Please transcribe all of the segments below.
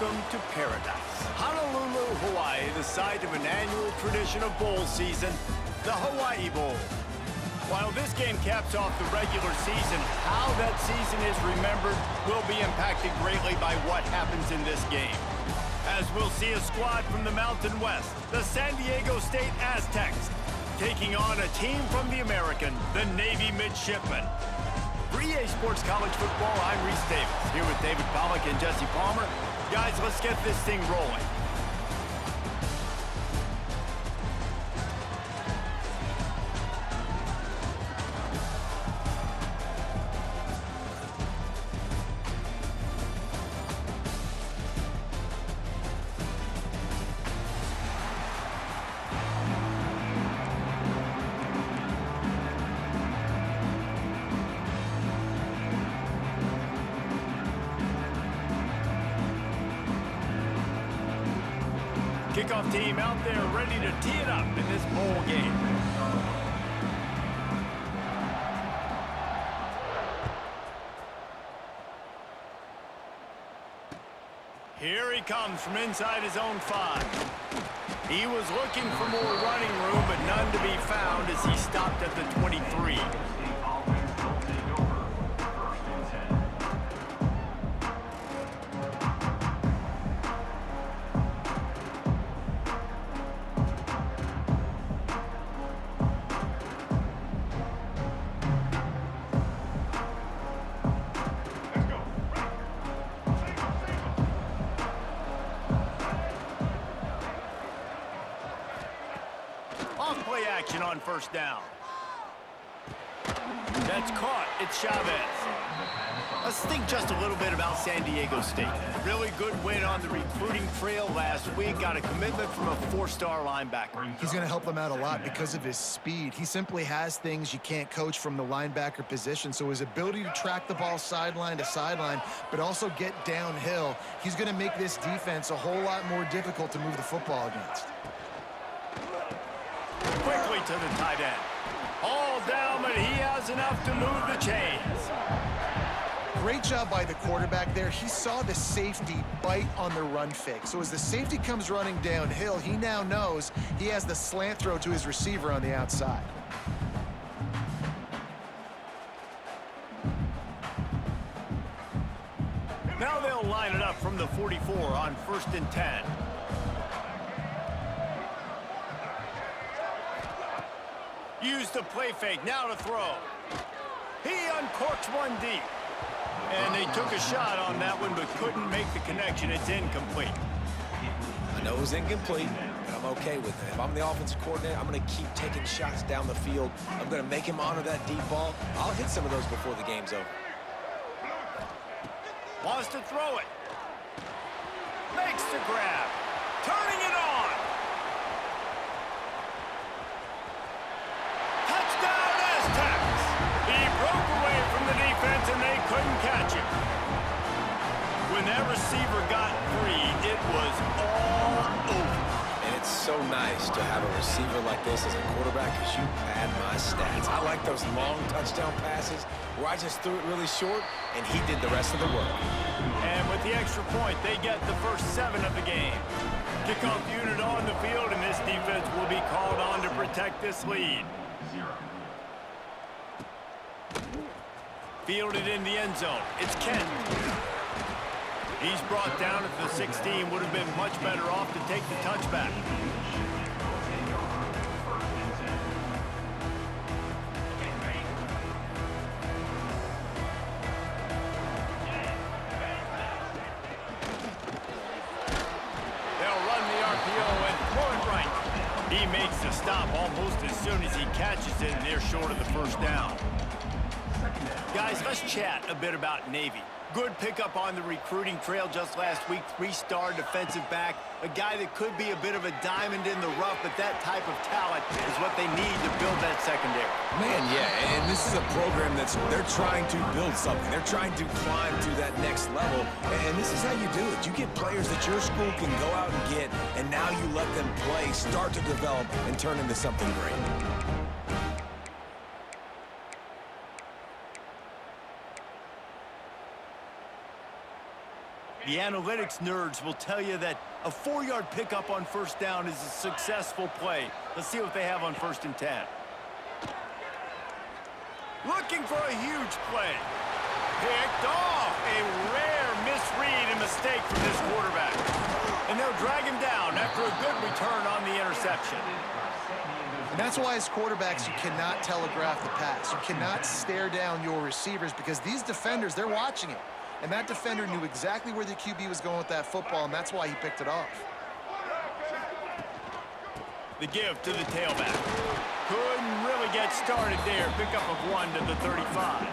Welcome to paradise. Honolulu, Hawaii, the site of an annual tradition of bowl season, the Hawaii Bowl. While this game caps off the regular season, how that season is remembered will be impacted greatly by what happens in this game. As we'll see a squad from the Mountain West, the San Diego State Aztecs, taking on a team from the American, the Navy Midshipmen. For EA Sports College Football, I'm Reese Davis, here with David Pollack and Jesse Palmer. Guys, let's get this thing rolling. Kickoff team out there ready to tee it up in this bowl game. Here he comes from inside his own 5. He was looking for more running room, but none to be found as he stopped at the 23. Off-play action on first down. That's caught. It's Chavez. Let's think just a little bit about San Diego State. Really good win on the recruiting trail last week. Got a commitment from a 4-star linebacker. He's going to help them out a lot because of his speed. He simply has things you can't coach from the linebacker position. So his ability to track the ball sideline to sideline, but also get downhill, he's going to make this defense a whole lot more difficult to move the football against. Quickly to the tight end. All down, but he has enough to move the chains. Great job by the quarterback there. He saw the safety bite on the run fake. So as the safety comes running downhill, he now knows he has the slant throw to his receiver on the outside. Now they'll line it up from the 44 on 1st and 10. Use the play fake, now to throw. He uncorks one deep. And they took a shot on that one, but couldn't make the connection. It's incomplete. I know it was incomplete, but I'm okay with it. If I'm the offensive coordinator, I'm going to keep taking shots down the field. I'm going to make him honor that deep ball. I'll hit some of those before the game's over. Wants to throw it. Makes the grab. Turning it on. Touchdown Aztecs. He broke away from the defense and they couldn't catch him. When that receiver got free, it was all over. And it's so nice to have a receiver like this as a quarterback because you pad my stats. I like those long touchdown passes where I just threw it really short and he did the rest of the work. And with the extra point, they get the first 7 of the game. Kickoff unit on the field, and this defense will be called on to protect this lead. Fielded in the end zone. It's Kent. He's brought down at the 16. Would have been much better off to take the touchback. They'll run the RPO and throw it right. He makes the stop almost as soon as he catches it, and they're short of the first down. Guys, let's chat a bit about Navy. Good pickup on the recruiting trail just last week. 3-star defensive back. A guy that could be a bit of a diamond in the rough, but that type of talent is what they need to build that secondary. Man, yeah, and this is a program they're trying to build something. They're trying to climb to that next level, and this is how you do it. You get players that your school can go out and get, and now you let them play, start to develop, and turn into something great. The analytics nerds will tell you that a 4-yard pickup on first down is a successful play. Let's see what they have on 1st and 10. Looking for a huge play. Picked off. A rare misread and mistake from this quarterback. And they'll drag him down after a good return on the interception. And that's why as quarterbacks, you cannot telegraph the pass. You cannot stare down your receivers because these defenders, they're watching it. And that defender knew exactly where the QB was going with that football, and that's why he picked it off. The give to the tailback. Couldn't really get started there. Pickup of 1 to the 35.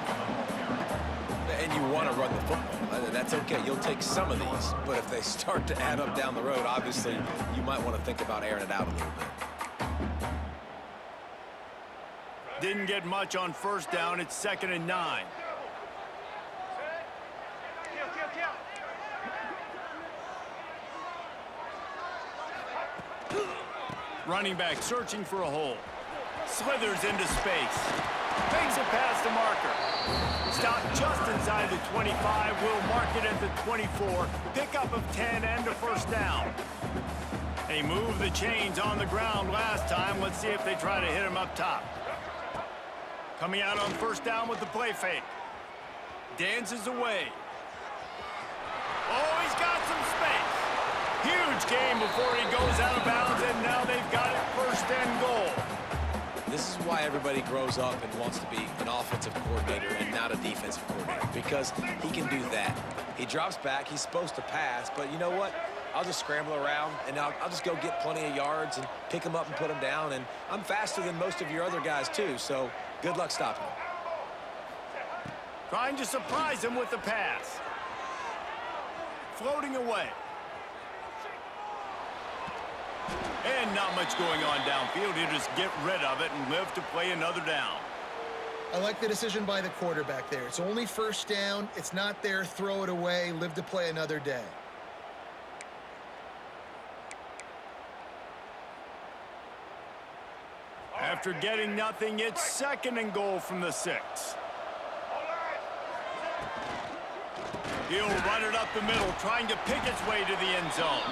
And you want to run the football. That's okay. You'll take some of these. But if they start to add up down the road, obviously, you might want to think about airing it out a little bit. Didn't get much on first down. It's 2nd and 9. Running back searching for a hole. Slithers into space. Fakes it past the marker. Stopped just inside the 25. Will mark it at the 24. Pickup of 10 and a first down. They moved the chains on the ground last time. Let's see if they try to hit him up top. Coming out on first down with the play fake. Dances away. Oh, he's got some space. Huge game before he goes out of bounds, and now they've got it 1st and goal. This is why everybody grows up and wants to be an offensive coordinator and not a defensive coordinator, because he can do that. He drops back, he's supposed to pass, but you know what? I'll just scramble around, and I'll just go get plenty of yards and pick them up and put them down, and I'm faster than most of your other guys too, so good luck stopping him. Trying to surprise him with the pass. Floating away. And not much going on downfield. He'll just get rid of it and live to play another down. I like the decision by the quarterback there. It's only first down. It's not there. Throw it away. Live to play another day. After getting nothing, it's 2nd and goal from the 6. He'll run it up the middle, trying to pick its way to the end zone.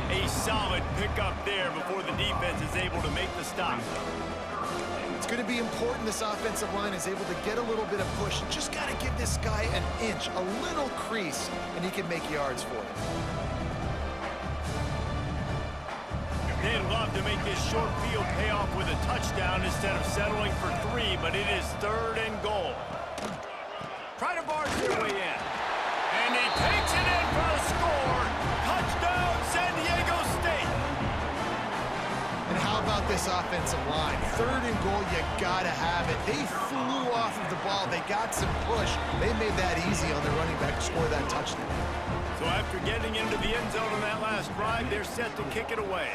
A solid pickup there before the defense is able to make the stop. It's going to be important this offensive line is able to get a little bit of push. Just got to give this guy an inch, a little crease, and he can make yards for it. They'd love to make this short field pay off with a touchdown instead of settling for 3, but it is 3rd and goal. Try to barge their way in. And he takes it in for a score. Touchdown, San Diego State. And how about this offensive line? 3rd and goal, you gotta have it. They flew off of the ball. They got some push. They made that easy on their running back to score that touchdown. So after getting into the end zone on that last drive, they're set to kick it away.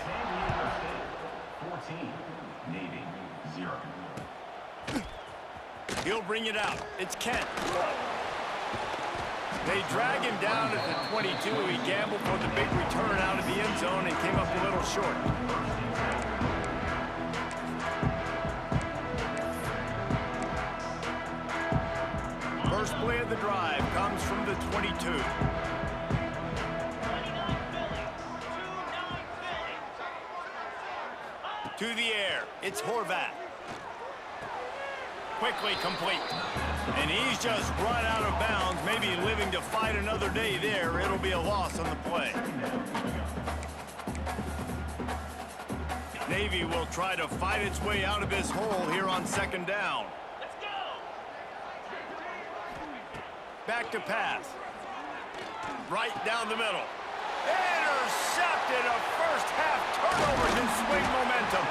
14, Navy, 0. He'll bring it out. It's Kent. They drag him down at the 22. He gambled for the big return out of the end zone and came up a little short. First play of the drive comes from the 22. To the air. It's Horvath. Quickly complete. And he's just run out of bounds, maybe living to fight another day there. It'll be a loss on the play. Navy will try to fight its way out of this hole here on 2nd down. Let's go! Back to pass. Right down the middle. Intercepted. A first half turnover can swing momentum.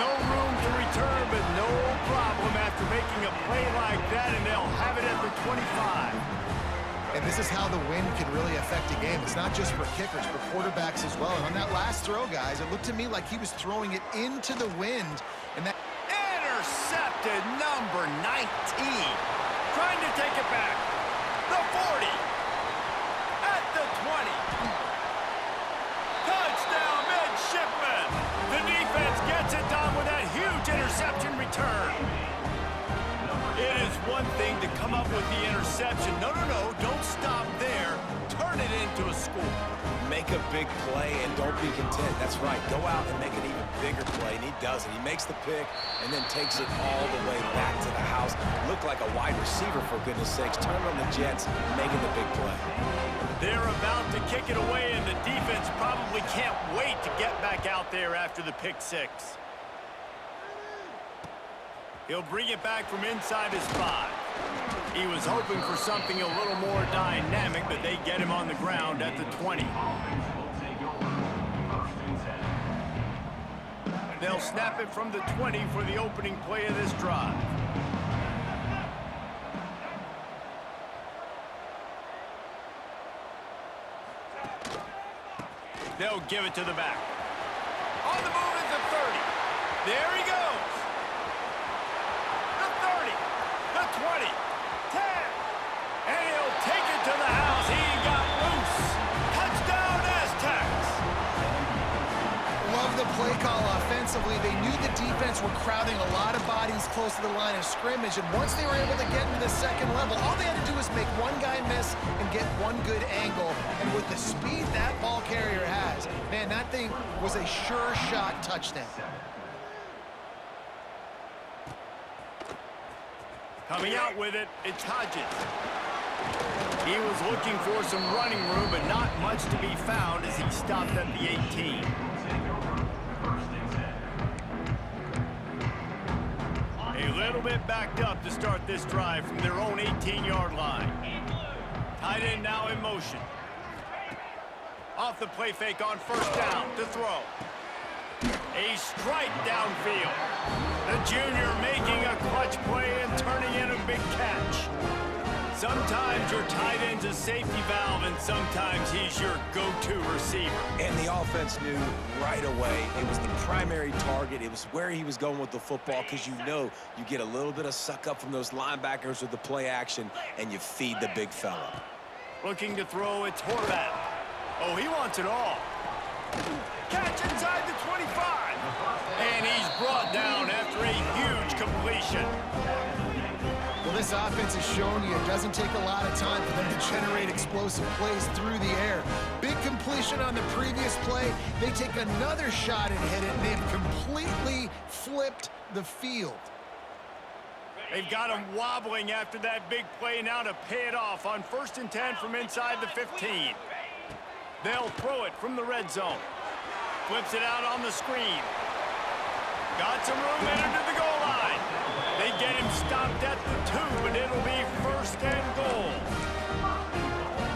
No room to return, but no problem after making a play like that, and they'll have it at the 25. And this is how the wind can really affect a game. It's not just for kickers, for quarterbacks as well. And on that last throw, guys, it looked to me like he was throwing it into the wind. And that intercepted, number 19. Trying to take it back. The 40. At the 20. Touchdown, midshipman. The defense gets it done with that huge interception return. It is one thing to come up with the interception. No, don't stop there. Turn it to a score. Make a big play and don't be content. That's right. Go out and make an even bigger play, and he does it. He makes the pick and then takes it all the way back to the house. Looked like a wide receiver, for goodness sakes. Turn on the Jets, making the big play. They're about to kick it away, and the defense probably can't wait to get back out there after the pick six. He'll bring it back from inside his 5. He was hoping for something a little more dynamic, but they get him on the ground at the 20. They'll snap it from the 20 for the opening play of this drive. They'll give it to the back. On the move is the 30. There he goes. The 30, the 20, 10. And he'll take it to the house. He got loose. Touchdown, Aztecs. Love the play call offensively. They knew the defense were crowding a lot of bodies close to the line of scrimmage, and once they were able to get into the second level, all they had to do was make one guy miss and get one good angle. And with the speed that ball carrier has, man, that thing was a sure shot touchdown. Coming out with it, it's Hodges. He was looking for some running room, but not much to be found as he stopped at the 18. A little bit backed up to start this drive from their own 18-yard line. Tight end now in motion. Off the play fake on first down to throw. A strike downfield. The junior making a clutch play and turning in a big catch. Sometimes your tight end's a safety valve, and sometimes he's your go-to receiver. And the offense knew right away it was the primary target. It was where he was going with the football, because you know you get a little bit of suck up from those linebackers with the play action, and you feed the big fella. Looking to throw, it's Horvath. Oh, he wants it all. Catch inside the 25. And he's brought down after a huge completion. Well, this offense has shown you it doesn't take a lot of time for them to generate explosive plays through the air. Big completion on the previous play. They take another shot and hit it, and they've completely flipped the field. They've got him wobbling after that big play now to pay it off on 1st and 10 from inside the 15. They'll throw it from the red zone. Flips it out on the screen. Got some room, entered to the goal line. They get him stopped at the 2, and it'll be 1st and goal.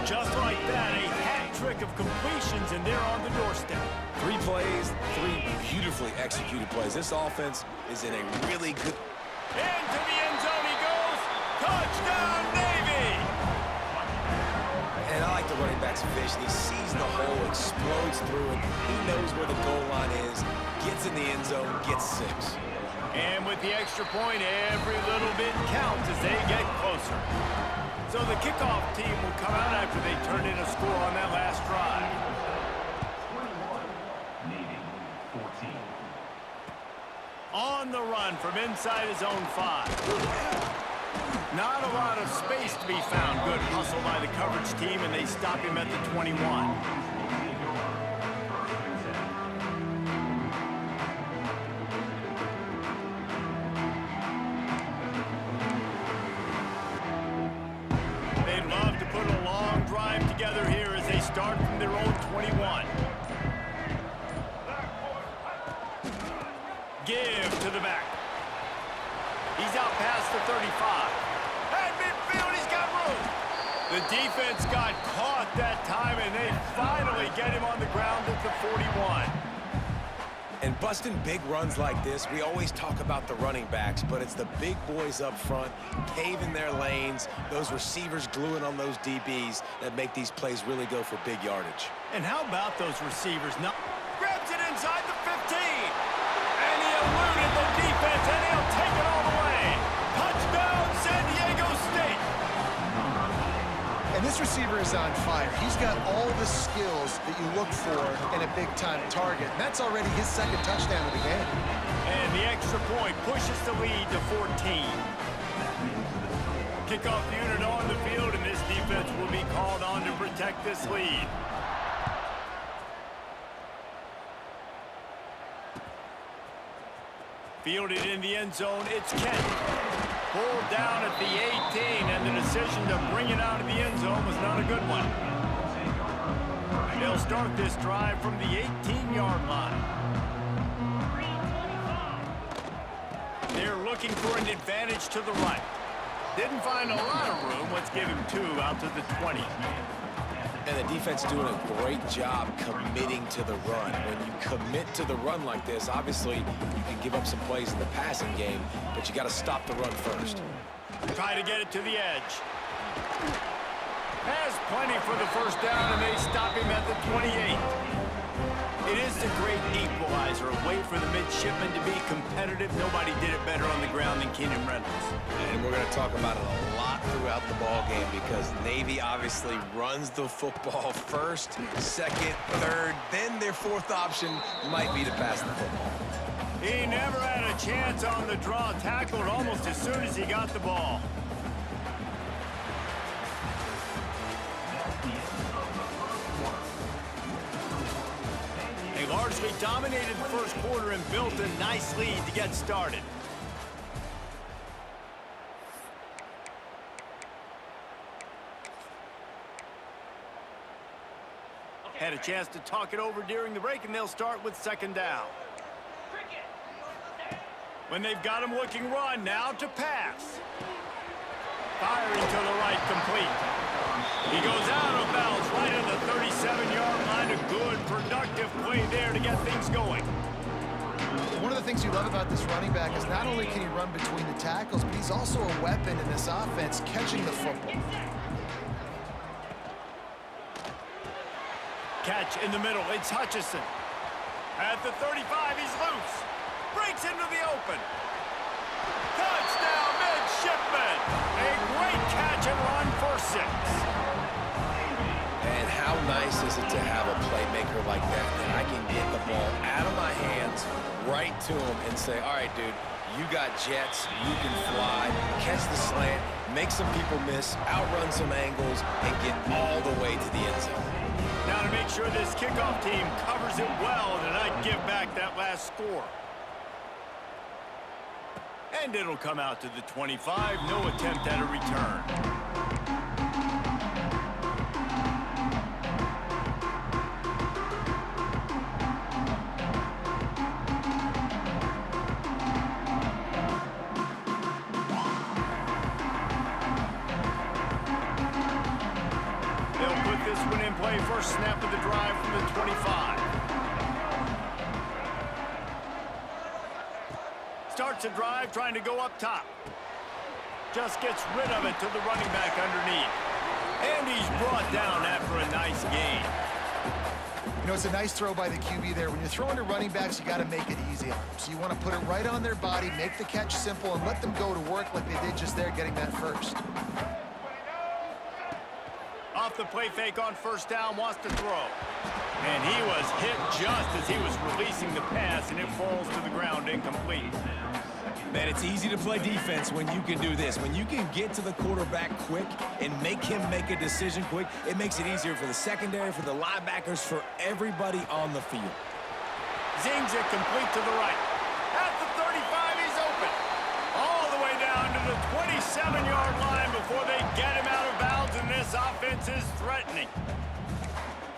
Just like that, a hat trick of completions, and they're on the doorstep. 3 plays, 3 beautifully executed plays. This offense is in a really good... Into the end zone he goes. Touchdown, Navy! And I like the running back's vision. He sees the hole, explodes through it. He knows where the goal line is, gets in the end zone, gets 6. And with the extra point, every little bit counts as they get closer. So the kickoff team will come out after they turn in a score on that last drive. 21, Navy, 14. On the run from inside his own 5. Not a lot of space to be found. Good hustle by the coverage team, and they stop him at the 21. They'd love to put a long drive together here as they start from their own 21. Give to the back. He's out past the 35. At midfield, he's got room. The defense got caught that time, and they finally get him on the ground at the 41. And busting big runs like this, we always talk about the running backs, but it's the big boys up front, paving their lanes, those receivers gluing on those DBs that make these plays really go for big yardage. And how about those receivers? Now grabs it inside the 15. And he eluded the defense, and he'll take it all the way. Touchdown, San Diego State. And this receiver is on fire. He's got all the skills that you look for in a big-time target. And that's already his 2nd touchdown of the game. And the extra point pushes the lead to 14. Kickoff unit on the field, and this defense will be called on to protect this lead. Fielded in the end zone, it's Kent. Pulled down at the 18, and the decision to bring it out of the end zone was not a good one. They'll start this drive from the 18-yard line. They're looking for an advantage to the right. Didn't find a lot of room. Let's give him 2 out to the 20. And the defense doing a great job committing to the run. When you commit to the run like this, obviously you can give up some plays in the passing game, but you got to stop the run first. Try to get it to the edge. Has plenty for the first down, and they stop him at the 28. It is a great equalizer, a way for the midshipmen to be competitive. Nobody did it better on the ground than Keenan Reynolds. And we're going to talk about it a lot throughout the ball game because Navy obviously runs the football first, second, third, then their fourth option might be to pass the football. He never had a chance on the draw, tackled almost as soon as he got the ball. They largely dominated the first quarter and built a nice lead to get started. Had a chance to talk it over during the break, and they'll start with second down. When they've got him looking run, now to pass. Firing to the right, complete. He goes out of bounds right at the 37-yard line. A good, productive play there to get things going. One of the things you love about this running back is not only can he run between the tackles, but he's also a weapon in this offense, catching the football. Catch in the middle, it's Hutchison. At the 35, he's loose. Breaks into the open. Touchdown, midshipman. A great catch and run for 6. And how nice is it to have a playmaker like that I can get the ball out of my hands right to him and say, all right, dude, you got jets, you can fly, catch the slant, make some people miss, outrun some angles, and get all the way to the end zone. Now to make sure this kickoff team covers it well and not give back that last score. And it'll come out to the 25. No attempt at a return. They'll put this one in play. First snap of the drive from the 25. Starts a drive trying to go up top. Just gets rid of it to the running back underneath. And he's brought down after a nice gain. You know, it's a nice throw by the QB there. When you're throwing to running backs, you got to make it easy on them. So you want to put it right on their body, make the catch simple, and let them go to work like they did just there, getting that first. Off the play fake on first down, wants to throw. And he was hit just as he was releasing the pass, and it falls to the ground incomplete. Man, it's easy to play defense when you can do this. When you can get to the quarterback quick and make him make a decision quick, it makes it easier for the secondary, for the linebackers, for everybody on the field. Zings it complete to the right. At the 35, he's open. All the way down to the 27-yard line before they get him out of bounds, and this offense is threatening.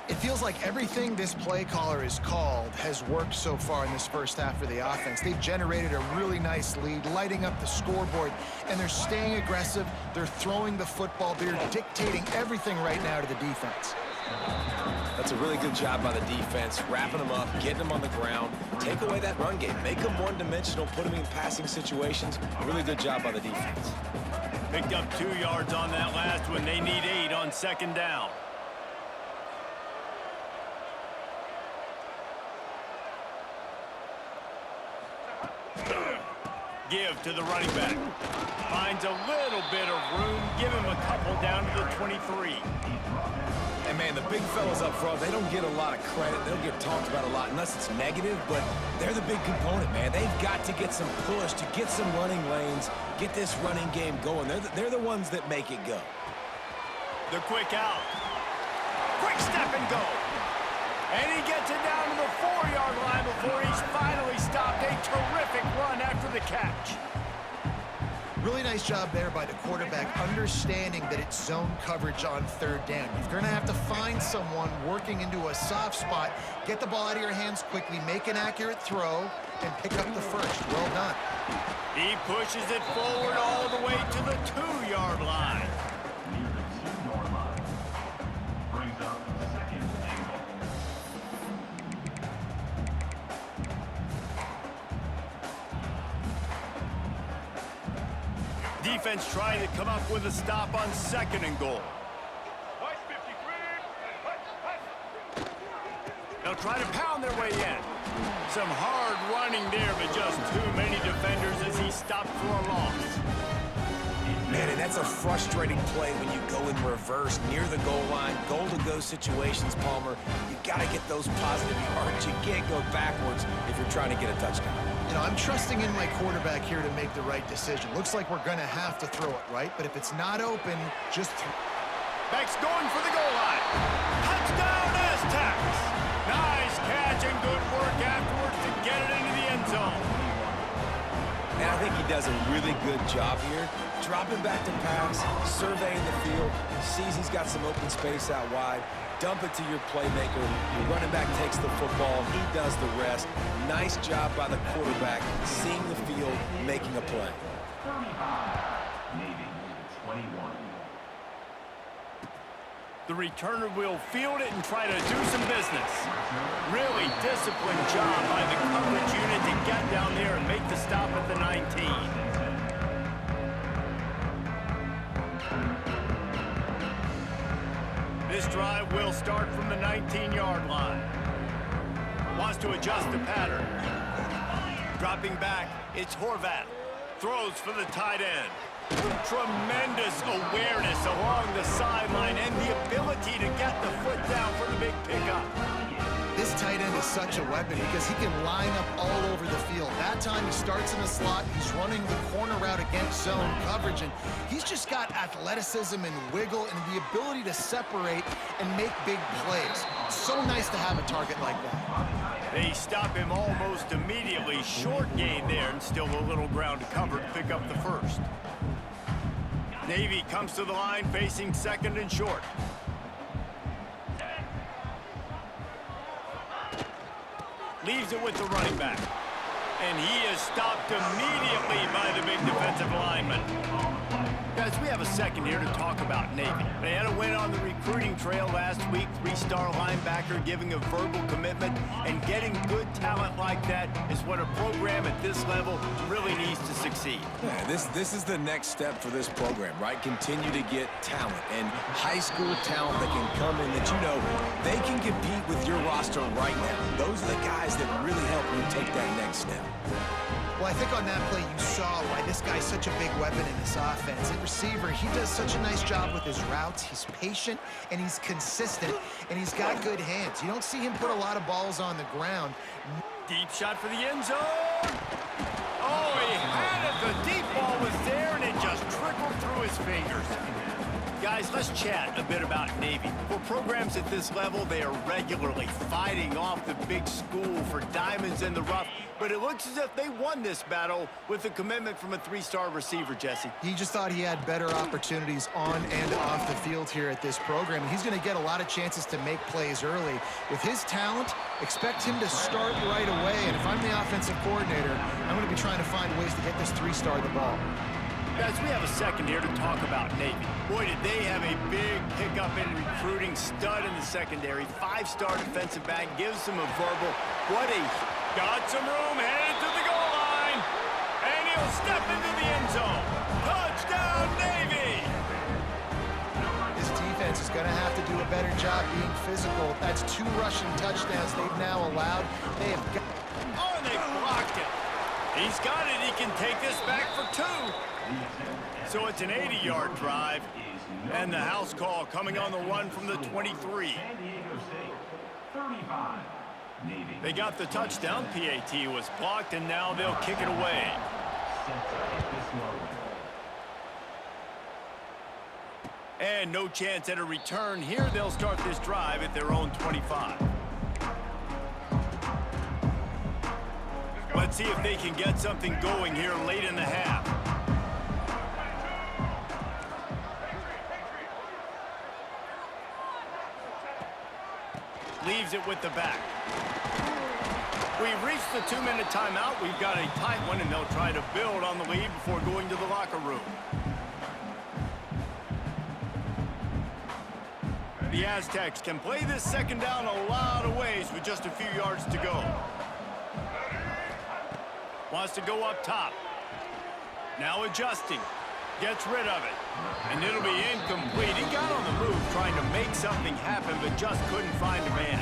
It feels like everything this play caller has called has worked so far in this first half for the offense. They've generated a really nice lead, lighting up the scoreboard, and they're staying aggressive. They're throwing the football. They're dictating everything right now to the defense. That's a really good job by the defense, wrapping them up, getting them on the ground, take away that run game, make them one-dimensional, put them in passing situations. Really good job by the defense. Picked up 2 yards on that last one. They need 8 on second down. Give to the running back. Finds a little bit of room. Give him a couple down to the 23. And, man, the big fellas up front, they don't get a lot of credit. They don't get talked about a lot unless it's negative, but they're the big component, man. They've got to get some push, to get some running lanes, get this running game going. They're the ones that make it go. The quick out. Quick step and go. And he gets it down to the 4-yard line before he's finally stopped. A terrific run after the catch. Really nice job there by the quarterback, understanding that it's zone coverage on third down. You're going to have to find someone working into a soft spot, get the ball out of your hands quickly, make an accurate throw, and pick up the first. Well done. He pushes it forward all the way to the 2-yard line. Near the 2-yard line. Brings up second and goal. Defense trying to come up with a stop on 2nd and goal. They'll try to pound their way in. Some hard running there, but just too many defenders as he stopped for a loss. Man, and that's a frustrating play when you go in reverse near the goal line. Goal-to-go situations, Palmer. You got to get those positive yards. You can't go backwards if you're trying to get a touchdown. You know, I'm trusting in my quarterback here to make the right decision. Looks like we're going to have to throw it, right? But if it's not open, just Beck's going for the goal line. Touchdown, Aztecs! Nice catch and good work afterwards to get it into the end zone. And I think he does a really good job here. Dropping back to pass, surveying the field, sees he's got some open space out wide. Dump it to your playmaker. Your running back takes the football. He does the rest. Nice job by the quarterback, seeing the field, making a play. 35. Navy 21. The returner will field it and try to do some business. Really disciplined job by the coverage unit to get down there and make the stop at the 19. This drive will start from the 19-yard line. Wants to adjust the pattern. Dropping back, it's Horvat. Throws for the tight end. Tremendous awareness along the sideline and the ability to get the foot down for the big pickup. This tight end is such a weapon because he can line up all over the field. That time he starts in the slot, he's running the corner route against zone coverage, and he's just got athleticism and wiggle and the ability to separate and make big plays. So nice to have a target like that. They stop him almost immediately. Short gain there and still a little ground to cover to pick up the first. Navy comes to the line facing 2nd and short. Leaves it with the running back. And he is stopped immediately by the big defensive lineman. Guys, we have a second here to talk about Navy. They had a win on the recruiting trail last week. 3-star linebacker giving a verbal commitment, and getting good talent like that is what a program at this level really needs to succeed. Yeah, this is the next step for this program, right? Continue to get talent and high school talent that can come in that, you know, they can compete with your roster right now. Those are the guys that really help you take that next step. Well, I think on that play you saw why this guy's such a big weapon in this offense. At receiver, he does such a nice job with his routes. He's patient, and he's consistent, and he's got good hands. You don't see him put a lot of balls on the ground. Deep shot for the end zone. Oh, he had it. The deep ball was there, and it just trickled through his fingers. Guys, let's chat a bit about Navy. For programs at this level, they are regularly fighting off the big school for diamonds in the rough, but it looks as if they won this battle with a commitment from a 3-star receiver, Jesse. He just thought he had better opportunities on and off the field here at this program. He's going to get a lot of chances to make plays early. With his talent, expect him to start right away, and if I'm the offensive coordinator, I'm going to be trying to find ways to get this 3-star the ball. Guys, we have a second here to talk about Navy. Boy, did they have a big pickup in recruiting. Stud in the secondary. 5-star defensive back. Gives him a verbal. Got some room. Headed to the goal line. And he'll step into the end zone. Touchdown, Navy! This defense is going to have to do a better job being physical. That's 2 rushing touchdowns they've now allowed. They have got... Oh, and they blocked it. He He's got it. He can take this back for 2. So it's an 80-yard drive. And the house call coming on the run from the 23. San Diego State, 35. Navy. They got the touchdown. PAT was blocked, and now they'll kick it away. Set to hit this low. And no chance at a return here. They'll start this drive at their own 25. Let's see if they can get something going here late in the half. Leaves it with the back. We've reached the 2-minute timeout. We've got a tight one, and they'll try to build on the lead before going to the locker room. The Aztecs can play this second down a lot of ways with just a few yards to go. Wants to go up top. Now adjusting. Gets rid of it. And it'll be incomplete. He got on the move trying to make something happen, but just couldn't find a man.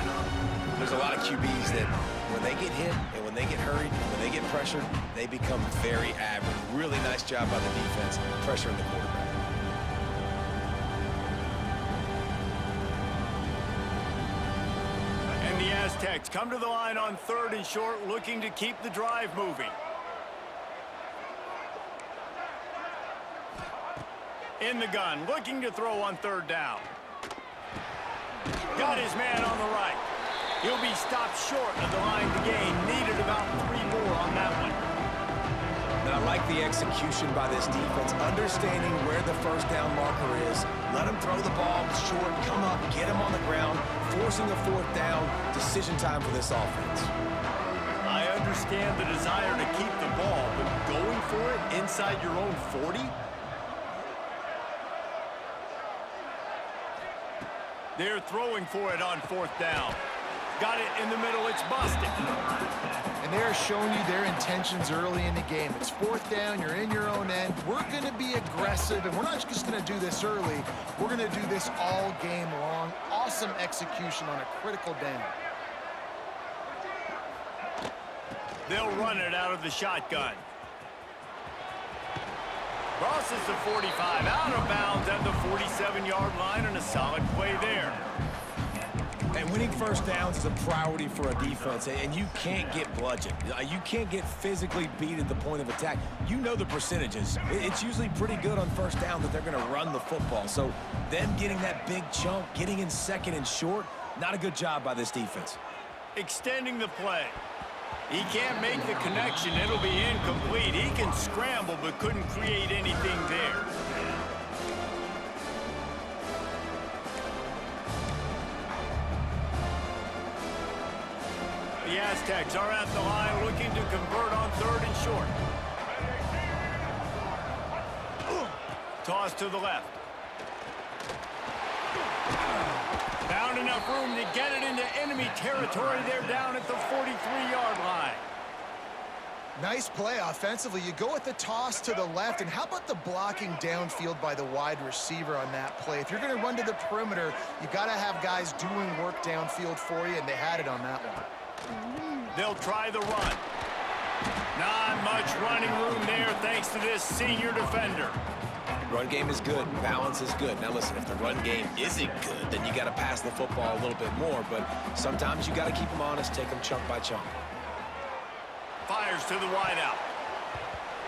There's a lot of QBs that when they get hit and when they get hurried, when they get pressured, they become very average. Really nice job by the defense pressuring the quarterback. And the Aztecs come to the line on 3rd and short, looking to keep the drive moving. In the gun, looking to throw on 3rd down. Got his man on the right. He'll be stopped short of the line to gain. Needed about 3 more on that one. And I like the execution by this defense, understanding where the 1st down marker is. Let him throw the ball short, come up, get him on the ground, forcing a 4th down. Decision time for this offense. I understand the desire to keep the ball, but going for it inside your own 40? They're throwing for it on 4th down. Got it in the middle. It's busted. And they're showing you their intentions early in the game. It's 4th down. You're in your own end. We're going to be aggressive, and we're not just going to do this early. We're going to do this all game long. Awesome execution on a critical down. They'll run it out of the shotgun. Crosses the 45, out of bounds at the 47-yard line, and a solid play there. And winning 1st downs is a priority for a defense, and you can't get bludgeoned. You can't get physically beat at the point of attack. You know the percentages. It's usually pretty good on 1st down that they're going to run the football. So them getting that big chunk, getting in 2nd and short, not a good job by this defense. Extending the play. He can't make the connection. It'll be incomplete. He can scramble, but couldn't create anything there. The Aztecs are at the line looking to convert on 3rd and short. Toss to the left. Found enough room to get it into enemy territory. They're down at the 43-yard line. Nice play offensively. You go with the toss to the left, and how about the blocking downfield by the wide receiver on that play? If you're going to run to the perimeter, you got to have guys doing work downfield for you, and they had it on that one. They'll try the run. Not much running room there thanks to this senior defender. Run game is good. Balance is good. Now listen, if the run game isn't good, then you got to pass the football a little bit more. But sometimes you got to keep them honest, take them chunk by chunk. Fires to the wideout.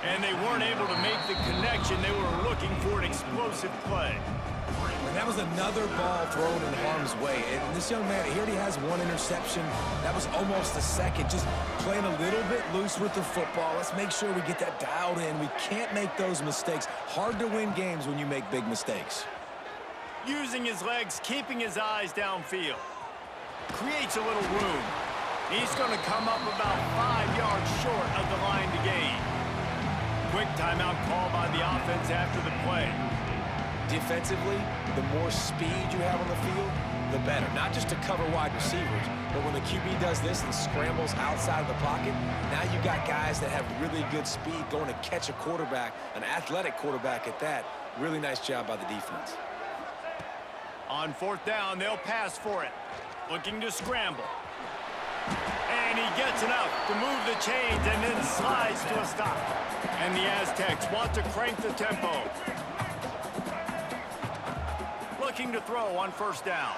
And they weren't able to make the connection. They were looking for an explosive play. And that was another ball thrown in harm's way. And this young man, he already has 1 interception. That was almost a second. Just playing a little bit loose with the football. Let's make sure we get that dialed in. We can't make those mistakes. Hard to win games when you make big mistakes. Using his legs, keeping his eyes downfield. Creates a little room. He's going to come up about 5 yards short of the line to gain. Quick timeout call by the offense after the play. Defensively, the more speed you have on the field, the better. Not just to cover wide receivers, but when the QB does this and scrambles outside of the pocket, now you got guys that have really good speed going to catch a quarterback, an athletic quarterback at that. Really nice job by the defense. On 4th down, they'll pass for it. Looking to scramble. And And he gets enough to move the chains and then slides to a stop. And the Aztecs want to crank the tempo. Looking to throw on first down.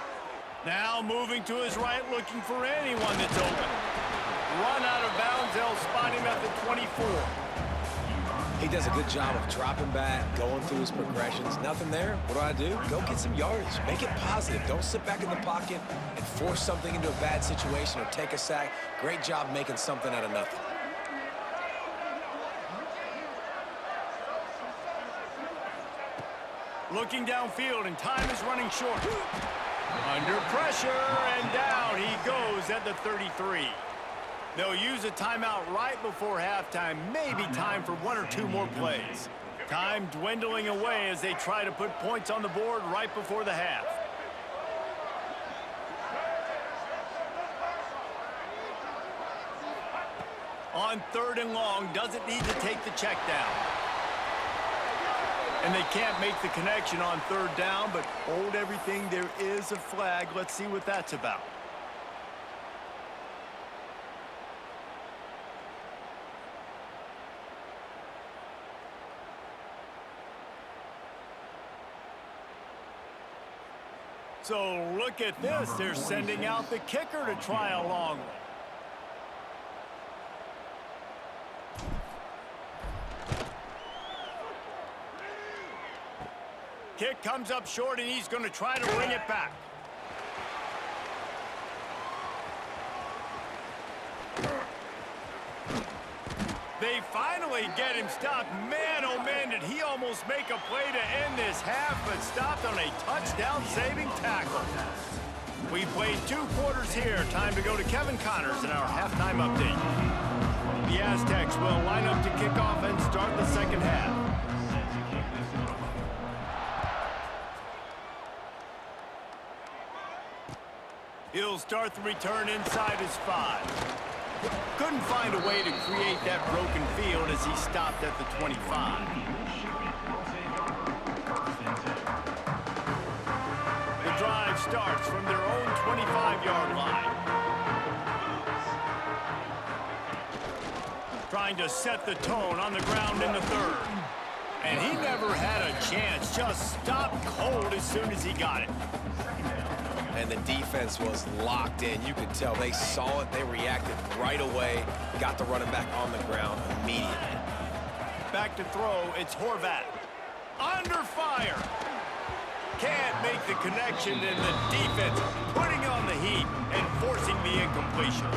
Now moving to his right, looking for anyone that's open. Run out of bounds, they'll spot him at the 24. He does a good job of dropping back, going through his progressions. Nothing there. What do? Go get some yardage. Make it positive. Don't sit back in the pocket and force something into a bad situation or take a sack. Great job making something out of nothing. Looking downfield, and time is running short. Under pressure, and down he goes at the 33. They'll use a timeout right before halftime. Maybe time for one or two more plays. Time dwindling away as they try to put points on the board right before the half. On 3rd and long, doesn't need to take the check down. And they can't make the connection on 3rd down, but hold everything, there is a flag. Let's see what that's about. So look at this. They're sending out the kicker to try a long one. Kick comes up short, and he's going to try to bring it back. They finally get him stopped. Man, oh man, did he almost make a play to end this half, but stopped on a touchdown-saving tackle. We played 2 quarters here. Time to go to Kevin Connors in our halftime update. The Aztecs will line up to kick off and start the second half. He'll start the return inside his 5. Couldn't find a way to create that broken field as he stopped at the 25. The drive starts from their own 25-yard line. Trying to set the tone on the ground in the 3rd. And he never had a chance, just stopped cold as soon as he got it. And the defense was locked in. You could tell they saw it. They reacted right away. Got the running back on the ground immediately. Back to throw. It's Horvat. Under fire. Can't make the connection, and the defense putting on the heat and forcing the incompletion.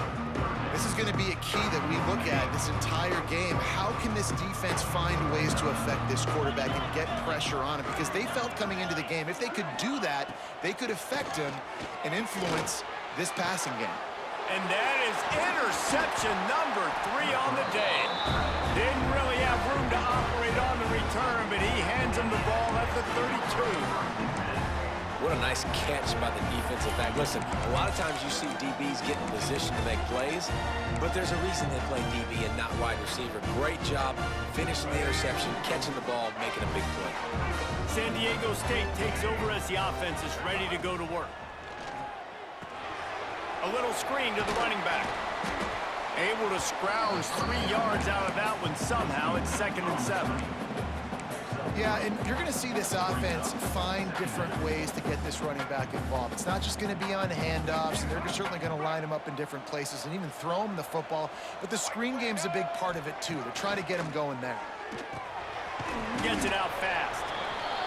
This is going to be a key that we look at this entire game. How can this defense find ways to affect this quarterback and get pressure on him? Because they felt coming into the game, if they could do that, they could affect him and influence this passing game. And that is interception number 3 on the day. Didn't really have room to operate on the return, but he hands him the ball at the 32. What a nice catch by the defensive back. Listen, a lot of times you see DBs get in position to make plays, but there's a reason they play DB and not wide receiver. Great job finishing the interception, catching the ball, making a big play. San Diego State takes over as the offense is ready to go to work. A little screen to the running back. Able to scrounge 3 yards out of that one somehow. It's 2nd and 7. Yeah, and you're going to see this offense find different ways to get this running back involved. It's not just going to be on handoffs, and they're certainly going to line him up in different places and even throw him the football. But the screen game's a big part of it, too. They're trying to get him going there. Gets it out fast.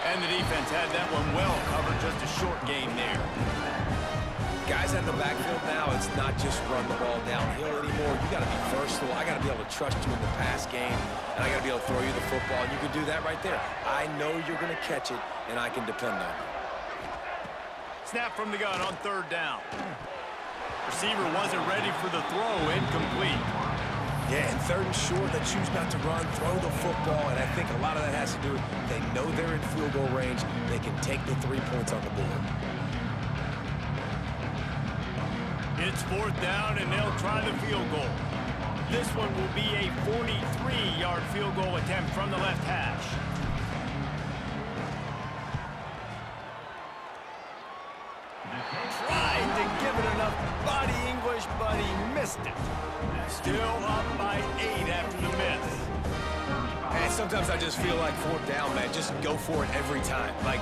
And the defense had that one well covered. Just a short game there. Guys in the backfield now, it's not just run the ball downhill anymore. You got to be versatile. I got to be able to trust you in the pass game, and I got to be able to throw you the football, and you can do that right there. I know you're going to catch it, and I can depend on you. Snap from the gun on 3rd down. Receiver wasn't ready for the throw, incomplete. Yeah, and 3rd and short, they choose not to run, throw the football, and I think a lot of that has to do with they know they're in field goal range. They can take the 3 points on the board. It's 4th down, and they'll try the field goal. This one will be a 43-yard field goal attempt from the left hash. Tried to give it enough body English, but he missed it. Still up by 8 after the miss. And sometimes I just feel like fourth down, man, just go for it every time. Like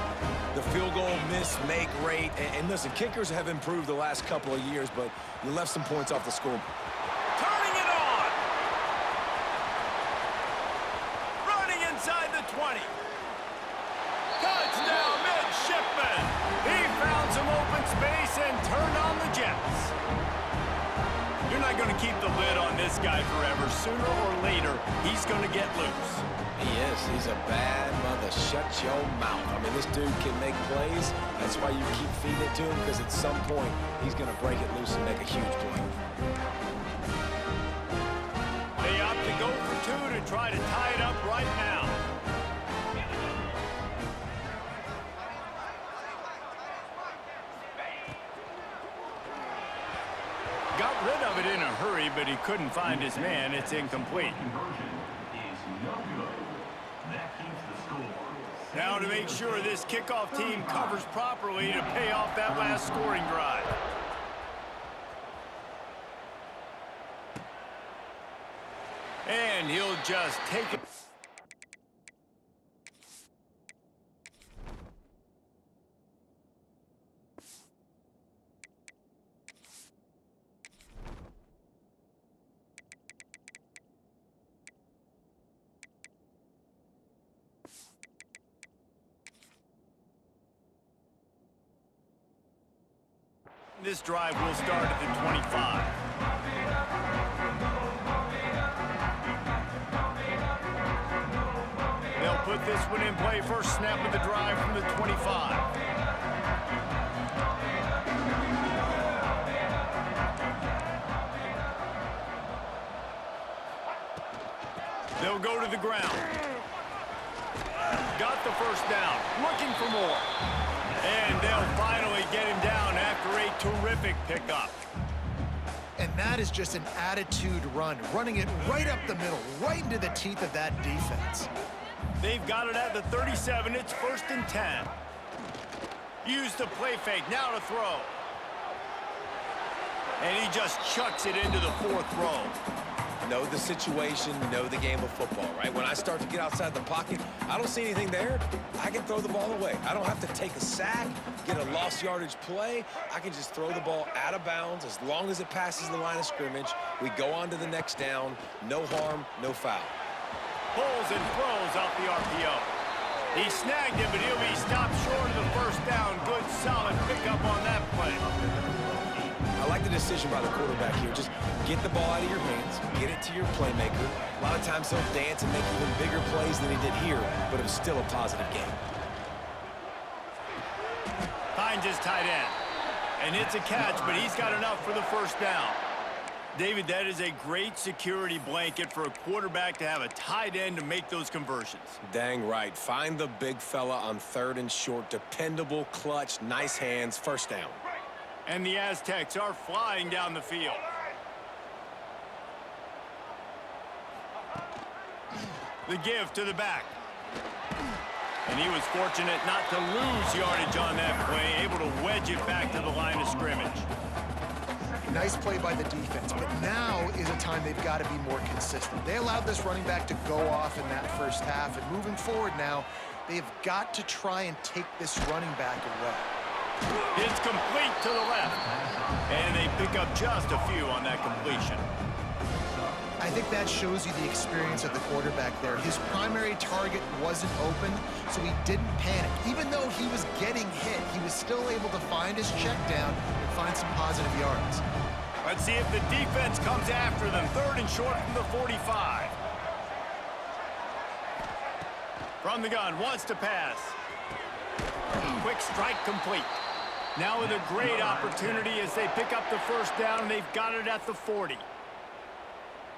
the field goal, miss, make, rate. And listen, kickers have improved the last couple of years, but you left some points off the score. Turning it on. Running inside the 20. Touchdown, midshipman. He found some open space and turned on the Jets. You're not going to keep the lid on this guy forever. Sooner or later, he's going to get loose. He is. He's a bad mother. Shut your mouth. I mean, this dude can make plays. That's why you keep feeding it to him, because at some point, he's going to break it loose and make a huge play. They opt to go for 2 to try to tie it up right now. Got rid of it in a hurry, but he couldn't find his man. It's incomplete. Conversion is no good. That keeps the score. Now to make sure this kickoff team covers properly to pay off that last scoring drive. And he'll just take it. This drive will start at the 25. They'll put this one in play first snap of the drive from the 25. They'll go to the ground. Got the first down. Looking for more. And they'll finally get him down after a terrific pickup. And that is just an attitude run, running it right up the middle, right into the teeth of that defense. They've got it at the 37. It's 1st and 10. Use the play fake. Now to throw. And he just chucks it into the 4th row. Know the situation, know the game of football, right? When I start to get outside the pocket, I don't see anything there, I can throw the ball away. I don't have to take a sack, get a lost yardage play. I can just throw the ball out of bounds as long as it passes the line of scrimmage. We go on to the next down. No harm, no foul. Pulls and throws off the RPO. He snagged it, but he'll be stopped short of the first down. Good, solid pickup on that play. I like the decision by the quarterback here. Just get the ball out of your hands, get it to your playmaker. A lot of times he'll dance and make even bigger plays than he did here, but it was still a positive game. Finds his tight end. And it's a catch, but he's got enough for the first down. David, that is a great security blanket for a quarterback to have a tight end to make those conversions. Dang right. Find the big fella on 3rd and short. Dependable, clutch, nice hands, first down. And the Aztecs are flying down the field. The give to the back. And he was fortunate not to lose yardage on that play, able to wedge it back to the line of scrimmage. Nice play by the defense, but now is a time they've got to be more consistent. They allowed this running back to go off in that first half, and moving forward now, they've got to try and take this running back away. It's complete to the left. And they pick up just a few on that completion. I think that shows you the experience of the quarterback there. His primary target wasn't open, so he didn't panic. Even though he was getting hit, he was still able to find his check down and find some positive yards. Let's see if the defense comes after them. 3rd and short from the 45. From the gun, wants to pass. Quick strike complete. Now with a great opportunity as they pick up the first down. They've got it at the 40.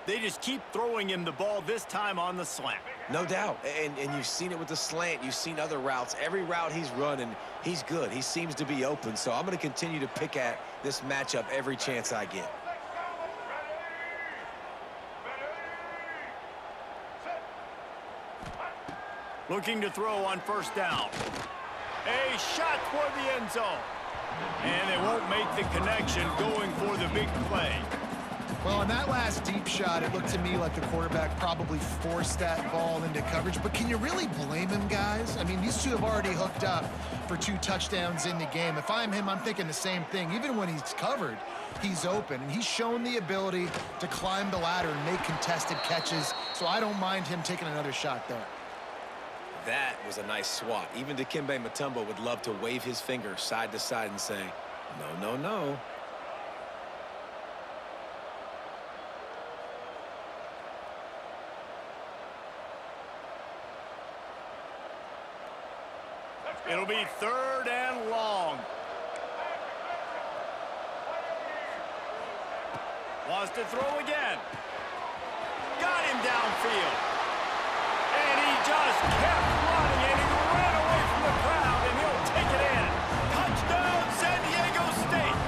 They just keep throwing him the ball, this time on the slant. No doubt. And you've seen it with the slant. You've seen other routes. Every route he's running, he's good. He seems to be open. So I'm going to continue to pick at this matchup every chance I get. Looking to throw on first down. A shot toward the end zone. And they won't make the connection going for the big play. Well, on that last deep shot, it looked to me like the quarterback probably forced that ball into coverage. But can you really blame him, guys? I mean, these two have already hooked up for 2 touchdowns in the game. If I'm him, I'm thinking the same thing. Even when he's covered, he's open. And he's shown the ability to climb the ladder and make contested catches. So I don't mind him taking another shot there. That was a nice swat. Even Dikembe Mutombo would love to wave his finger side to side and say, no, no, no. It'll be 3rd and long. Wants to throw again. Got him downfield. And he just kept running, and he ran away from the crowd, and he'll take it in. Touchdown, San Diego State.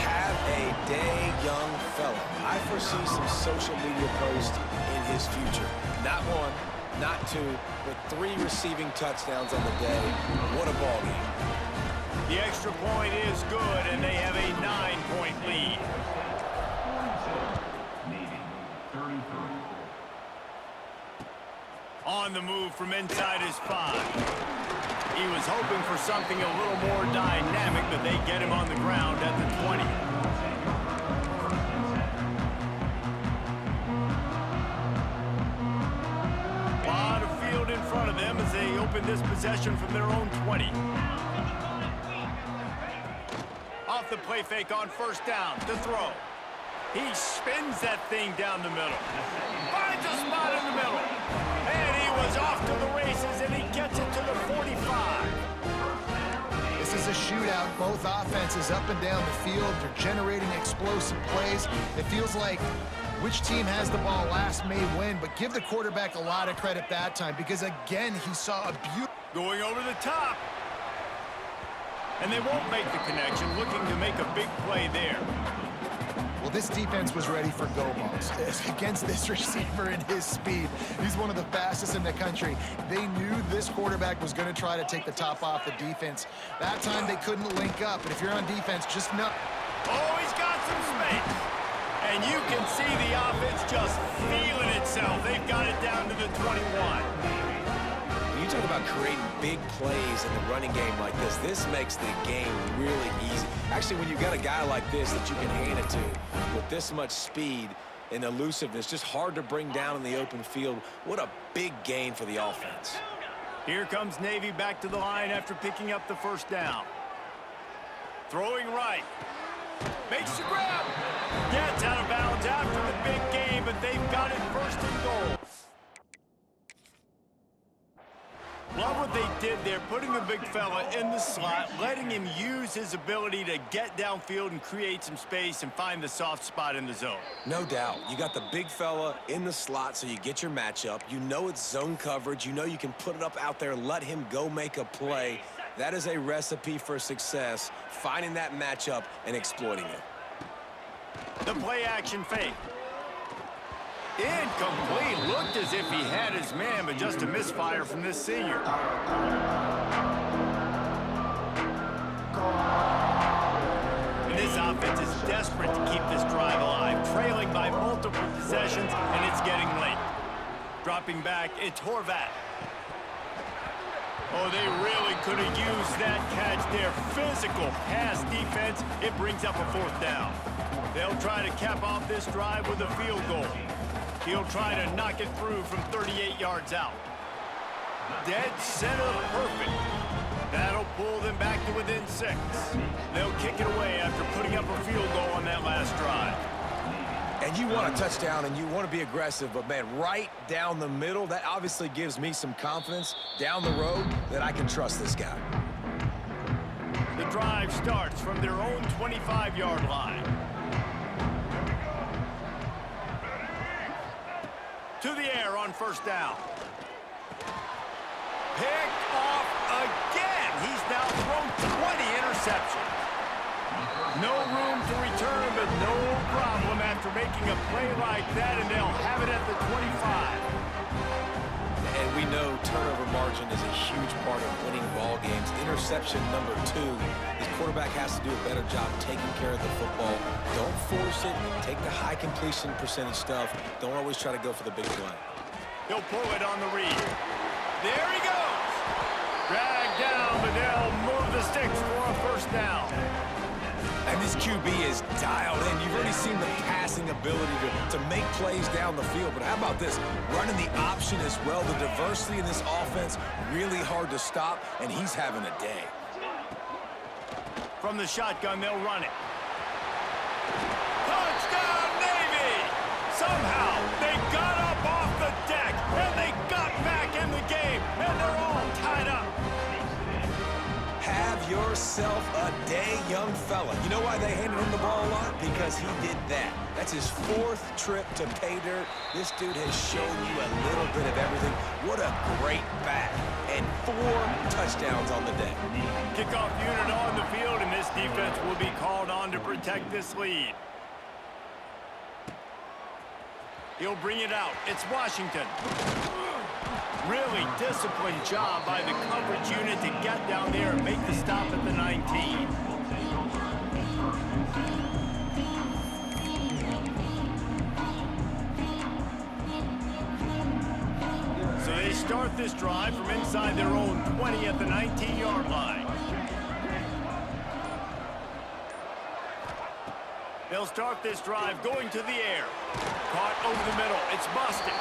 Have a day, young fella. I foresee some social media posts in his future. Not 1, not 2, but 3 receiving touchdowns on the day. What a ball game. The extra point is good, and they have a 9-point lead. On the move from inside his 5. He was hoping for something a little more dynamic, but they get him on the ground at the 20. A lot of field in front of them as they open this possession from their own 20. Off the play fake on 1st down to throw. He spins that thing down the middle. Finds a spot in the middle. And he was off to the races, and he gets it to the 45. This is a shootout. Both offenses up and down the field. They're generating explosive plays. It feels like which team has the ball last may win, but give the quarterback a lot of credit that time because, again, he saw a beautiful... Going over the top. And they won't make the connection, looking to make a big play there. Well, this defense was ready for go balls against this receiver and his speed. He's one of the fastest in the country. They knew this quarterback was going to try to take the top off the defense. That time they couldn't link up, but if you're on defense, just know. Oh, he's got some space. And you can see the offense just feeling itself. They've got it down to the 21. When you talk about creating big plays in the running game like this makes the game really easy. Actually, when you've got a guy like this that you can hand it to with this much speed and elusiveness, just hard to bring down in the open field, what a big gain for the offense. Here comes Navy back to the line after picking up the 1st down. Throwing right. Makes the grab. Gets out of bounds after the big game, but they've got it 1st and goal. Love what they did there, putting the big fella in the slot, letting him use his ability to get downfield and create some space and find the soft spot in the zone. No doubt. You got the big fella in the slot so you get your matchup. You know it's zone coverage. You know you can put it up out there, let him go make a play. That is a recipe for success, finding that matchup and exploiting it. The play action fake. Incomplete. Looked as if he had his man, but just a misfire from this senior. And this offense is desperate to keep this drive alive, trailing by multiple possessions, and it's getting late. Dropping back, it's Horvat. Oh, they really could have used that catch there. Physical pass defense. It brings up a 4th down. They'll try to cap off this drive with a field goal. He'll try to knock it through from 38 yards out. Dead center perfect. That'll pull them back to within 6. They'll kick it away after putting up a field goal on that last drive. And you want a touchdown and you want to be aggressive, but man, right down the middle, that obviously gives me some confidence down the road that I can trust this guy. The drive starts from their own 25-yard line. To the air on 1st down. Picked off again. He's now thrown 20 interceptions. No room to return, but no problem after making a play like that, and they'll have it at the 25. And we know turnover margin is a huge part of winning ball games. Interception number 2 is quarterback has to do a better job taking care of the football. Don't force it. Take the high completion percentage stuff. Don't always try to go for the big play. He'll pull it on the read. There he goes. Dragged down, but they'll move the sticks for a first down. And this QB is dialed in. You've already seen the passing ability to make plays down the field. But how about this? Running the option as well. The diversity in this offense, really hard to stop, and he's having a day. From the shotgun, they'll run it. Touchdown, Navy! Somehow, they got up off the deck, and they got back in the game, and they're all tied up. Have yourself a day, young fella. You know why they handed him the ball a lot? Because he did that. That's his 4th trip to pay dirt. This dude has shown you a little bit of everything. What a great back. And 4 touchdowns on the day. Kickoff unit on the field, and this defense will be called on to protect this lead. He'll bring it out. It's Washington. Really disciplined job by the coverage unit to get down there and make the stop at the 19. So they start this drive from inside their own 20 at the 19-yard line. They'll start this drive going to the air. Caught over the middle. It's busted.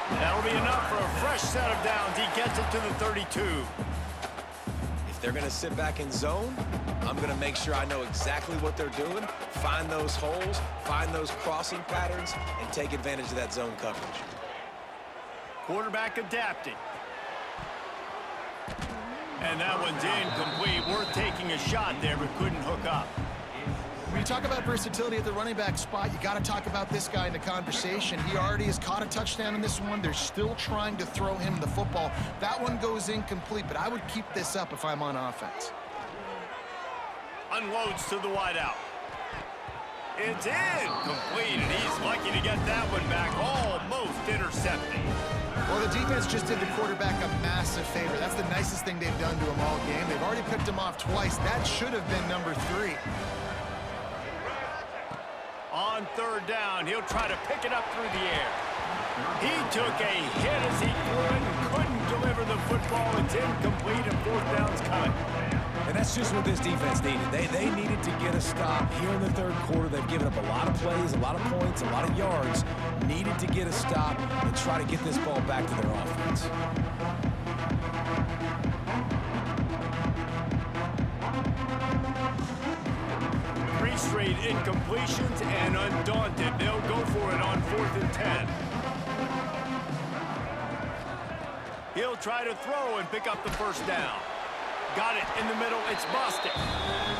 That'll be enough for a fresh set of downs. He gets it to the 32. If they're going to sit back in zone, I'm going to make sure I know exactly what they're doing, find those holes, find those crossing patterns, and take advantage of that zone coverage. Quarterback adapting. And that one's incomplete. Worth taking a shot there, but couldn't hook up. When you talk about versatility at the running back spot, you got to talk about this guy in the conversation. He already has caught a touchdown in this one. They're still trying to throw him the football. That one goes incomplete, but I would keep this up if I'm on offense. Unloads to the wideout. It's incomplete, and he's lucky to get that one back, almost intercepted. Well, the defense just did the quarterback a massive favor. That's the nicest thing they've done to him all game. They've already picked him off twice. That should have been number 3. On 3rd down, he'll try to pick it up through the air. He took a hit as he threw it and couldn't deliver the football. It's incomplete, and 4th down's coming. And that's just what this defense needed. They needed to get a stop here in the 3rd quarter. They've given up a lot of plays, a lot of points, a lot of yards. Needed to get a stop and try to get this ball back to their offense. Straight incompletions, and undaunted, they'll go for it on 4th and 10. He'll try to throw and pick up the first down. Got it in the middle. It's busted.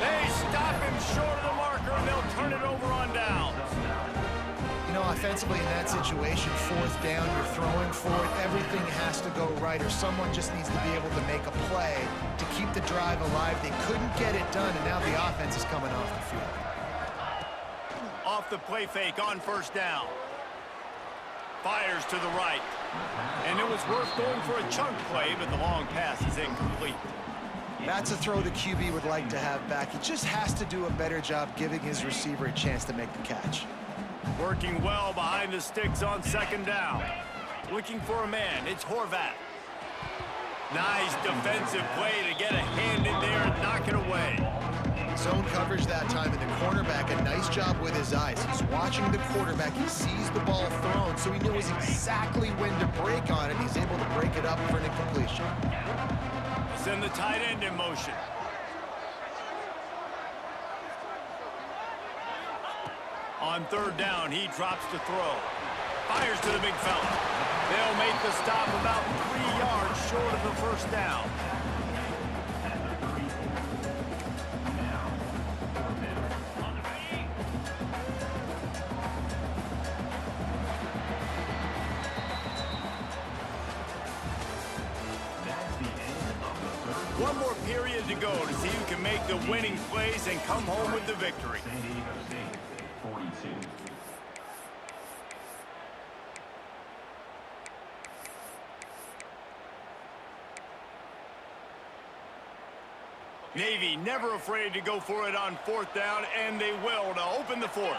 They stop him short of the marker, and they'll turn it over on downs. You know, offensively in that situation, 4th down, you're throwing for it. Everything has to go right, or someone just needs to be able to make a play to keep the drive alive. They couldn't get it done, and now the offense is coming off the field. Off the play fake on 1st down. Fires to the right. And it was worth going for a chunk play, but the long pass is incomplete. That's a throw the QB would like to have back. He just has to do a better job giving his receiver a chance to make the catch. Working well behind the sticks on 2nd down. Looking for a man. It's Horvath. Nice defensive play to get a hand in there and knock it away. Zone coverage that time, and the cornerback, a nice job with his eyes. He's watching the quarterback. He sees the ball thrown, so he knows exactly when to break on it. He's able to break it up for an incompletion. Send the tight end in motion. On 3rd down, he drops to throw. Fires to the big fella. They'll make the stop about 3 yards short of the first down. One more period to go to see who can make the winning plays and come home with the victory. San Diego State, 42. Navy never afraid to go for it on 4th down, and they will to open the 4th.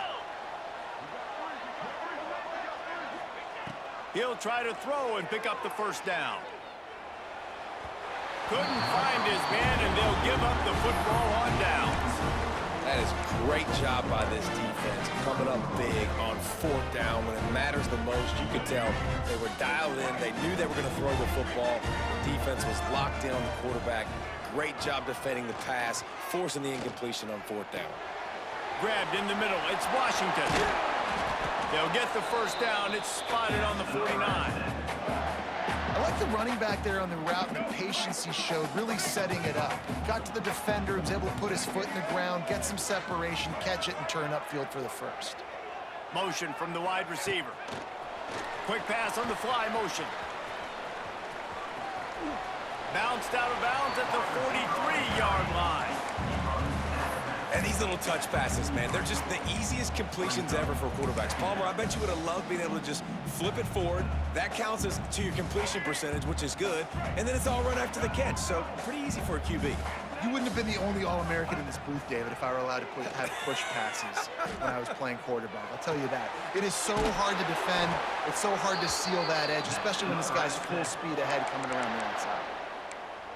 He'll try to throw and pick up the 1st down. Couldn't find his man, and they'll give up the football on downs. That is a great job by this defense, coming up big on 4th down when it matters the most. You could tell they were dialed in. They knew they were going to throw the football. The defense was locked in on the quarterback. Great job defending the pass, forcing the incompletion on 4th down. Grabbed in the middle. It's Washington. They'll get the 1st down. It's spotted on the 49. I like the running back there on the route and the patience he showed, really setting it up. Got to the defender, was able to put his foot in the ground, get some separation, catch it, and turn upfield for the 1st. Motion from the wide receiver. Quick pass on the fly motion. Bounced out of bounds at the 43-yard line. And these little touch passes, man, they're just the easiest completions ever for quarterbacks. Palmer, I bet you would have loved being able to just flip it forward. That counts as to your completion percentage, which is good. And then it's all run after the catch, so pretty easy for a QB. You wouldn't have been the only All-American in this booth, David, if I were allowed to have push passes when I was playing quarterback. I'll tell you that. It is so hard to defend. It's so hard to seal that edge, especially when this guy's full speed ahead coming around the outside.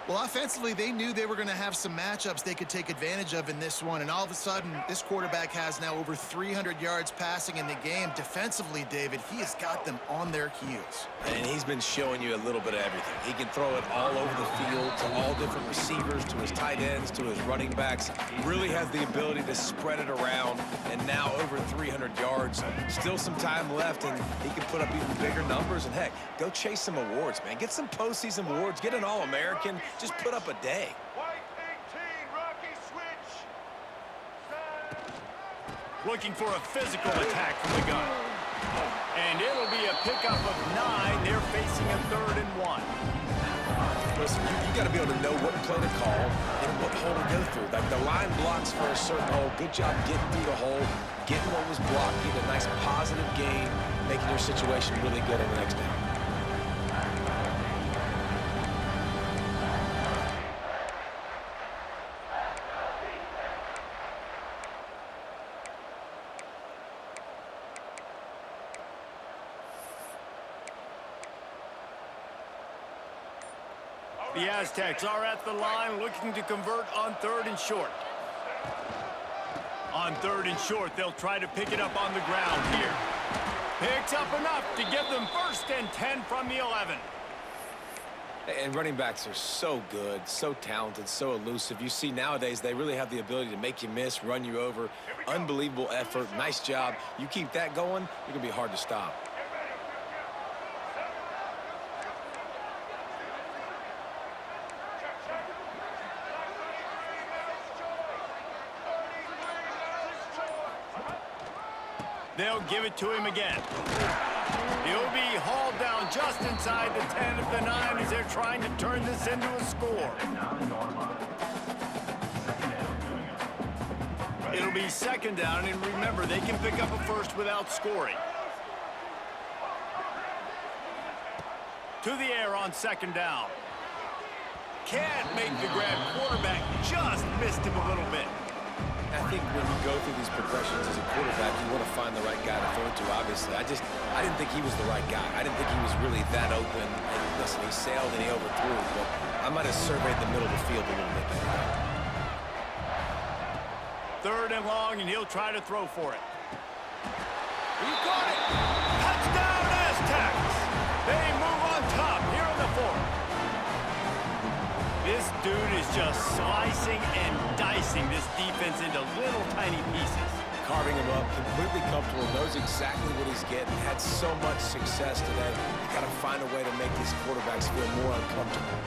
Well, offensively, they knew they were going to have some matchups they could take advantage of in this one, and all of a sudden, this quarterback has now over 300 yards passing in the game. Defensively, David, he has got them on their heels. And he's been showing you a little bit of everything. He can throw it all over the field to all different receivers, to his tight ends, to his running backs. Really has the ability to spread it around, and now over 300 yards. Still some time left, and he can put up even bigger numbers. And, heck, go chase some awards, man. Get some postseason awards. Get an All-American. Just put up a day. Looking for a physical attack from the gun. And it'll be a pickup of 9. They're facing a 3rd and 1. Listen, you got to be able to know what play to call and what hole to go through. Like the line blocks for a certain hole. Good job getting through the hole, getting what was blocked, getting a nice positive gain, making your situation really good on the next down. The Aztecs are at the line looking to convert on 3rd and short. On 3rd and short, they'll try to pick it up on the ground here. Picks up enough to give them 1st and 10 from the 11. And running backs are so good, so talented, so elusive. You see nowadays they really have the ability to make you miss, run you over. Unbelievable effort. Nice job. You keep that going, you're going to be hard to stop. They'll give it to him again. He'll be hauled down just inside the 10 of the 9 as they're trying to turn this into a score. It'll be 2nd down, and remember, they can pick up a 1st without scoring. To the air on 2nd down. Can't make the grab. Quarterback just missed him a little bit. I think when you go through these progressions as a quarterback, you want to find the right guy to throw it to, obviously. I didn't think he was the right guy. I didn't think he was really that open. And listen, he sailed and he overthrew, but I might have surveyed the middle of the field a little bit better. 3rd and long, and he'll try to throw for it. He caught it! Touchdown, Aztecs! They move on top here in the 4th. This dude is just slicing and dicing this defense into little tiny pieces. Carving him up, completely comfortable, knows exactly what he's getting, had so much success today. You got to find a way to make these quarterbacks feel more uncomfortable.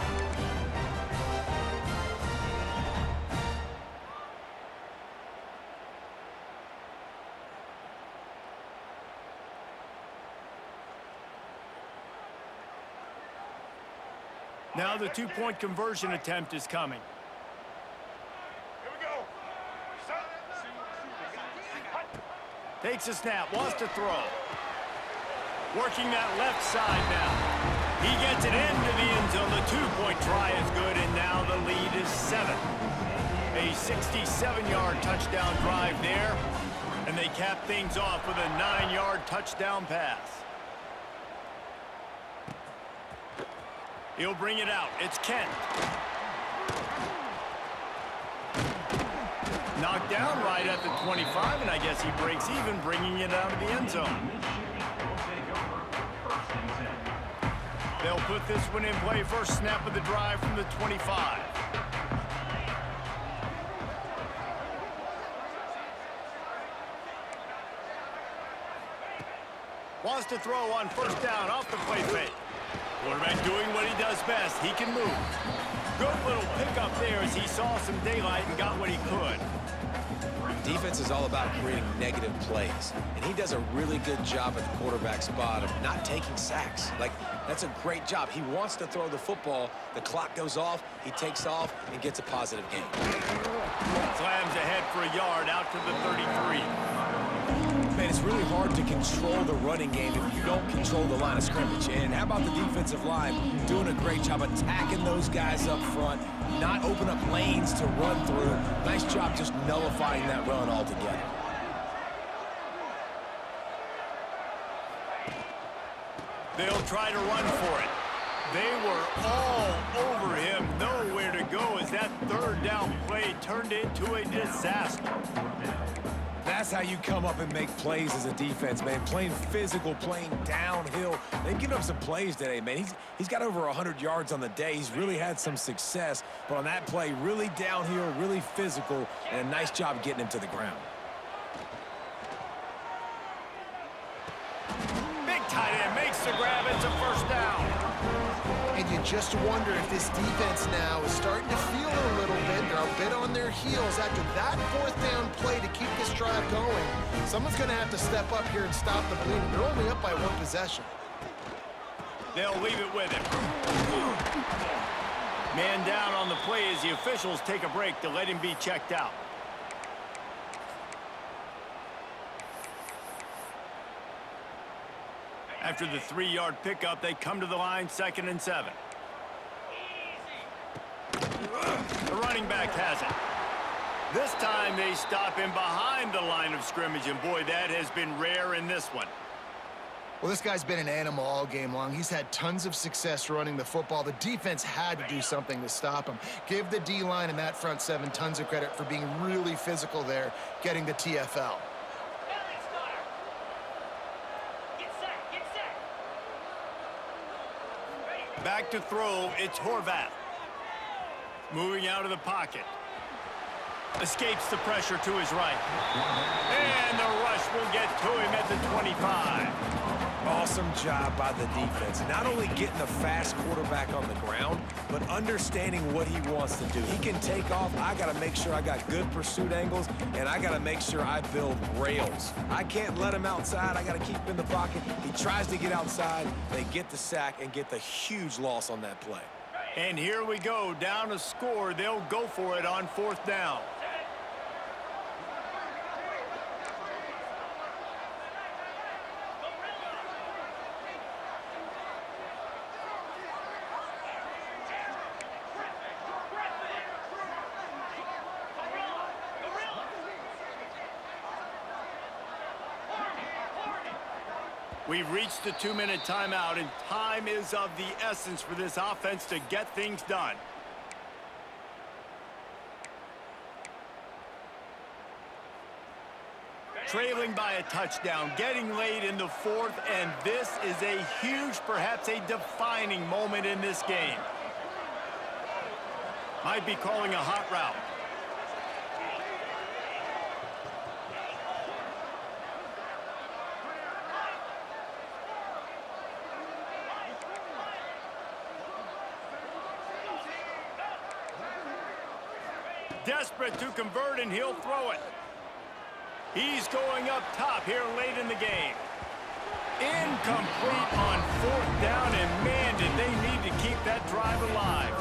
Now the 2-point conversion attempt is coming. Here we go. Takes a snap, wants to throw. Working that left side now. He gets it into the end zone. The 2-point try is good, and now the lead is 7. A 67-yard touchdown drive there, and they cap things off with a 9-yard touchdown pass. He'll bring it out. It's Kent. Knocked down right at the 25, and I guess he breaks even, bringing it out of the end zone. They'll put this one in play. First snap of the drive from the 25. Wants to throw on first down off the play fake. Quarterback doing what he does best. He can move. Good little pickup there as he saw some daylight and got what he could. Defense is all about creating negative plays, and he does a really good job at the quarterback spot of not taking sacks. Like, that's a great job. He wants to throw the football. The clock goes off. He takes off and gets a positive gain. Slams ahead for a yard out to the 33. Man, it's really hard to control the running game if you don't control the line of scrimmage. And how about the defensive line doing a great job attacking those guys up front, not open up lanes to run through. Nice job just nullifying that run altogether. They'll try to run for it. They were all over him, nowhere to go as that third down play turned into a disaster. That's how you come up and make plays as a defense, man. Playing physical, playing downhill. They've given up some plays today, man. He's got over 100 yards on the day. He's really had some success. But on that play, really downhill, really physical, and a nice job getting him to the ground. Big tight end makes the grab. It's a first down. And you just wonder if this defense now is starting to feel it a little bit. They're a bit on their heels after that fourth down play to keep this drive going. Someone's going to have to step up here and stop the bleeding. They're only up by one possession. They'll leave it with him. Man down on the play as the officials take a break to let him be checked out. After the 3-yard pickup, they come to the line, 2nd and 7. The running back has it. This time they stop him behind the line of scrimmage, and boy, that has been rare in this one. Well, this guy's been an animal all game long. He's had tons of success running the football. The defense had to do something to stop him. Give the D-line and that front 7 tons of credit for being really physical there, getting the TFL. Back to throw, it's Horvath. Moving out of the pocket. Escapes the pressure to his right. And the rush will get to him at the 25. Awesome job by the defense. Not only getting the fast quarterback on the ground, but understanding what he wants to do. He can take off. I got to make sure I got good pursuit angles, and I got to make sure I build rails. I can't let him outside. I got to keep him in the pocket. He tries to get outside. They get the sack and get the huge loss on that play. And here we go, down a score. They'll go for it on 4th down. We've reached the 2-minute timeout, and time is of the essence for this offense to get things done. Trailing by a touchdown, getting late in the 4th, and this is a huge, perhaps a defining moment in this game. Might be calling a hot route. Desperate to convert, and he'll throw it. He's going up top here late in the game. Incomplete on 4th down, and man, did they need to keep that drive alive.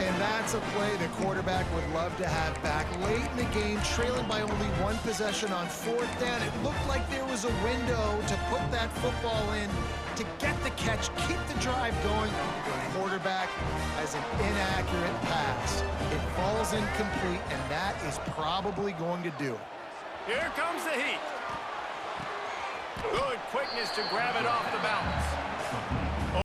And that's a play the quarterback would love to have back. Late in the game, trailing by only one possession on 4th down. It looked like there was a window to put that football in, to get the catch, keep the drive going, the quarterback has an inaccurate pass. It falls incomplete, and that is probably going to do it. Here comes the heat. Good quickness to grab it off the bounce.